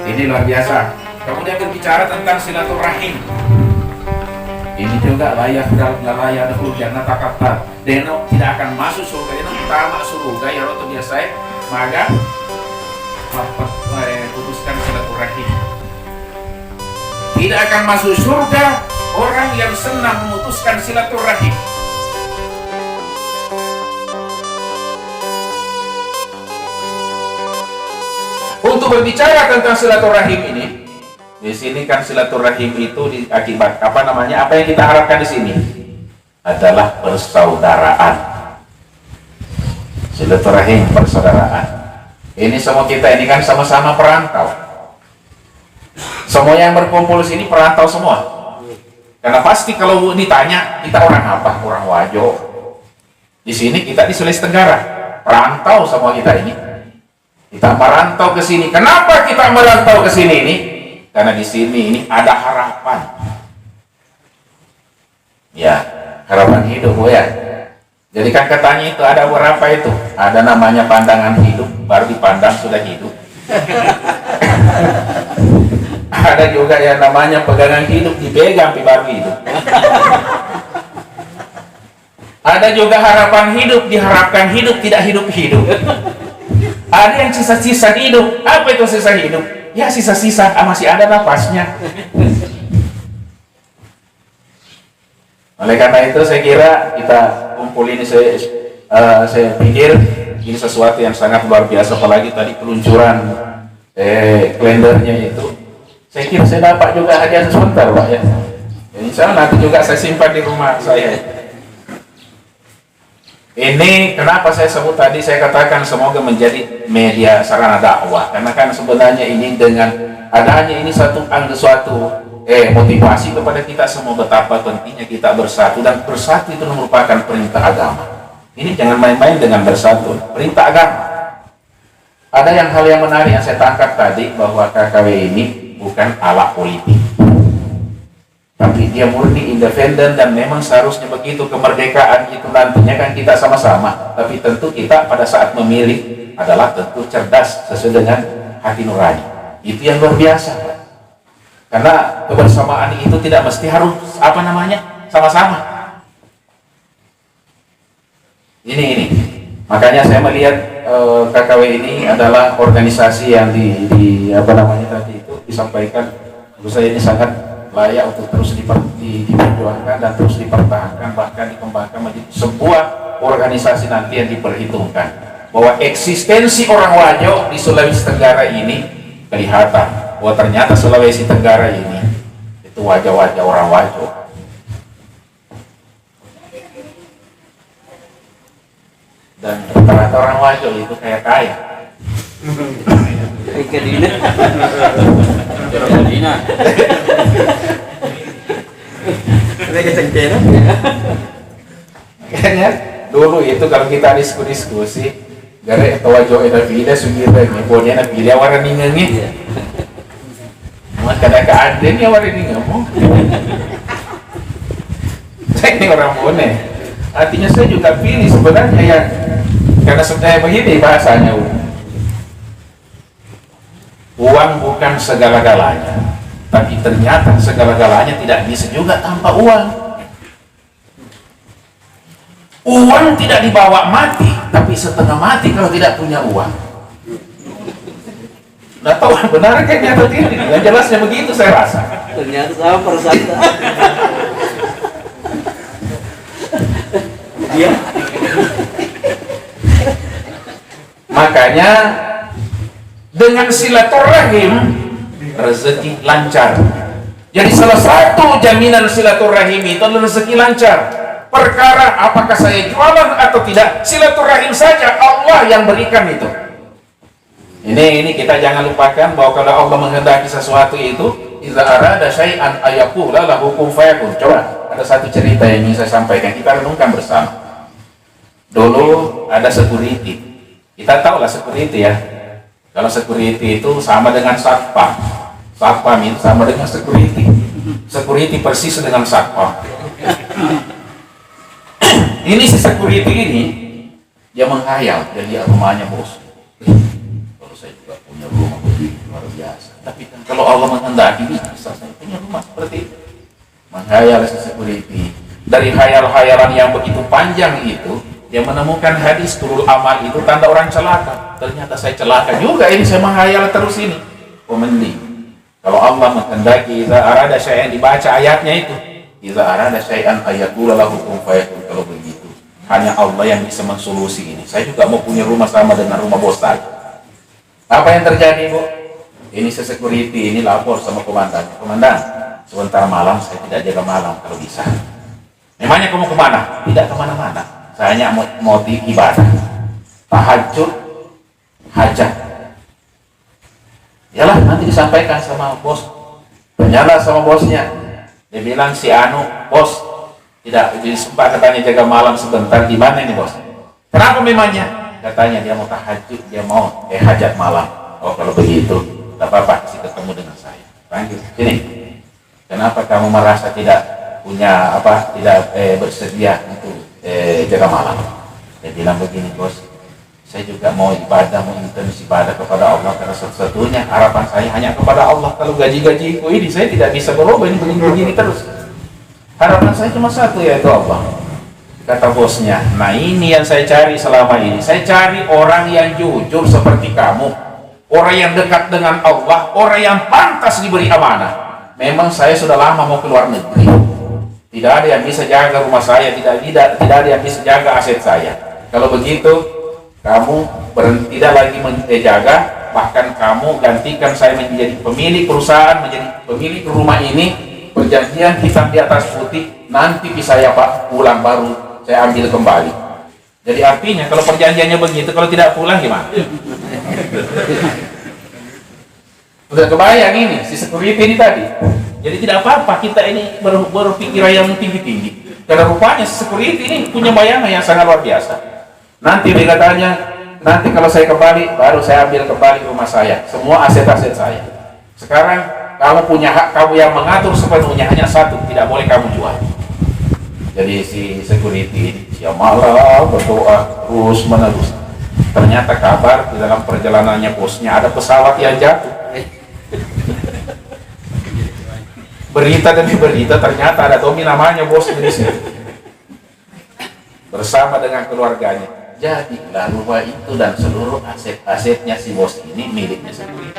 Ini luar biasa. Kemudian berbicara tentang silaturahim. Ini juga layak dahulu jangan takata. Deno tidak akan masuk surga. Deno pertama surga ya roto biasa. Maka putuskan silaturahim. Tidak akan masuk surga orang yang senang memutuskan silaturahim. Untuk berbicara tentang silaturahim ini, di sini kan silaturahim itu diakibat apa namanya? Apa yang kita harapkan di sini adalah persaudaraan. Silaturahim persaudaraan. Ini semua kita ini kan sama-sama perantau. Semua yang berkumpul di sini perantau semua. Karena pasti kalau ditanya kita orang apa? Orang Wajo. Di sini kita di Sulawesi Tenggara, perantau semua kita ini. Kita merantau ke sini. Kenapa kita merantau ke sini ini? Karena di sini ini ada harapan. Ya, harapan hidup, ya. Jadi kan katanya itu ada berapa itu? Ada namanya pandangan hidup, baru dipandang sudah hidup. Ada juga yang namanya pegangan hidup, dipegang baru hidup. Ada juga harapan hidup, diharapkan hidup, tidak hidup-hidup. Ada yang sisa-sisa hidup. Apa itu sisa hidup? Ya sisa-sisa, masih ada nafasnya. Oleh karena itu saya kira kita kumpul ini, saya pikir ini sesuatu yang sangat luar biasa. Apalagi tadi peluncuran kalendernya itu, saya kira saya dapat juga hadiah sebentar Pak ya. Insya Allah nanti juga saya simpan di rumah saya. Ini kenapa saya sebut tadi, saya katakan semoga menjadi media sarana dakwah, karena kan sebenarnya ini dengan adanya ini suatu motivasi kepada kita semua betapa pentingnya kita bersatu, dan bersatu itu merupakan perintah agama. Ini jangan main-main dengan bersatu, perintah agama. Ada hal yang menarik yang saya tangkap tadi, bahwa KKW ini bukan alat politik, tapi dia murni independen, dan memang seharusnya begitu. Kemerdekaan itu nantinya kan kita sama-sama, tapi tentu kita pada saat memilih adalah tentu cerdas sesuai dengan hati nurani. Itu yang luar biasa, Pak. Karena kebersamaan itu tidak mesti harus apa namanya sama-sama. Ini makanya saya melihat KKW ini adalah organisasi yang di apa namanya tadi itu disampaikan, menurut saya ini sangat layak untuk terus diperjuangkan dan terus dipertahankan, bahkan dikembangkan menjadi sebuah organisasi nanti yang diperhitungkan, bahwa eksistensi orang Wajo di Sulawesi Tenggara ini kelihatan bahwa ternyata Sulawesi Tenggara ini itu wajah-wajah orang Wajo. Dan rata-rata orang Wajo itu kaya. Kedina. Makanya dulu itu kalau kita diskusi gara itu Wajo eda vida sugira ngebolnya na pilih warna ningangnya. Mas kada keadaan ya warna ningamu. Saya ini orang Bone. Artinya saya juga pilih sebenarnya ya, karena sebenarnya begini bahasanya. Uang bukan segala-galanya, tapi ternyata segala-galanya tidak bisa juga tanpa uang. Uang tidak dibawa mati, tapi setengah mati kalau tidak punya uang. Nggak tahu benar kayaknya atau tidak, yang jelasnya begitu saya rasa. Ternyata sama persangka. Iya. Makanya dengan silaturahim rezeki lancar. Jadi salah satu jaminan silaturahim itu adalah rezeki lancar. Perkara apakah saya jualan atau tidak, silaturahim saja Allah yang berikan itu. Ini kita jangan lupakan bahwa kalau Allah menghendaki sesuatu itu, idza arada syai'an ayaqula lahu kun fayakun. Coba ada satu cerita yang ingin saya sampaikan, kita renungkan bersama. Dulu ada security. Kita tahu lah security ya. Kalau security itu sama dengan satpam. Satpam itu sama dengan security. Security persis dengan satpam. Ini si security ini dia menghayal, jadi rumahnya bos. Kalau saya juga punya rumah begini luar biasa. Tapi kan kalau Allah menghendaki bisa saya punya rumah seperti itu. Menghayal si security. Dari hayal-hayalan yang begitu panjang itu, dia menemukan hadis turul amal itu tanda orang celaka. Ternyata saya celaka juga ini, saya menghayal terus ini. Mending kalau Allah menghendaki, iza arada syai'an, dibaca ayatnya itu, iza arada syai'an ayaqula lahu kun fayakun. Kalau begitu hanya Allah yang bisa mensolusi ini. Saya juga mau punya rumah sama dengan rumah bos tadi. Apa yang terjadi, Bu? Ini security ini lapor sama komandan. Komandan, sebentar malam saya tidak jaga malam kalau bisa. Memangnya kamu kemana? Tidak kemana-mana. Saya hanya mau ibadah, tahajud, hajat. Yalah, nanti disampaikan sama bos. Tanyalah sama bosnya. Dia bilang si Anu, bos, tidak sempat katanya jaga malam sebentar. Di mana ini bos? Kenapa memangnya? Katanya dia mau tahajud, dia mau hajat malam. Oh kalau begitu, tidak apa-apa, kasih ketemu dengan saya. Lanjut, sini. Kenapa kamu merasa tidak punya tidak bersedia untuk jaga malam? Dia bilang begini, bos. Saya juga mau ibadah, mau intens ibadah kepada Allah, karena satu-satunya harapan saya hanya kepada Allah. Kalau gaji-gajiku ini saya tidak bisa berubah, ini begini terus. Harapan saya cuma satu, yaitu Allah. Kata bosnya, nah ini yang saya cari selama ini. Saya cari orang yang jujur seperti kamu, orang yang dekat dengan Allah, orang yang pantas diberi amanah. Memang saya sudah lama mau keluar negeri. Tidak ada yang bisa jaga rumah saya, tidak ada yang bisa jaga aset saya. Kalau begitu, kamu tidak lagi menjaga, bahkan kamu gantikan saya menjadi pemilik perusahaan, menjadi pemilik rumah ini. Perjanjian hitam di atas putih, nanti saya Pak pulang baru saya ambil kembali. Jadi artinya kalau perjanjiannya begitu, kalau tidak pulang gimana? Udah kebayang ini si security ini tadi. Jadi tidak apa-apa kita ini berpikiran yang tinggi-tinggi. Karena rupanya si security ini punya bayangan yang sangat luar biasa. Nanti dia katanya, nanti kalau saya kembali, baru saya ambil kembali rumah saya, semua aset-aset saya. Sekarang kamu punya hak, kamu yang mengatur sepenuhnya, hanya satu, tidak boleh kamu jual. Jadi si security dia malah berdoa terus menerus. Ternyata kabar di dalam perjalanannya bosnya ada pesawat yang jatuh. Berita demi berita, ternyata ada Tommy namanya bos di sini bersama dengan keluarganya. Jadilah rumah itu dan seluruh aset-asetnya si bos ini miliknya sendiri.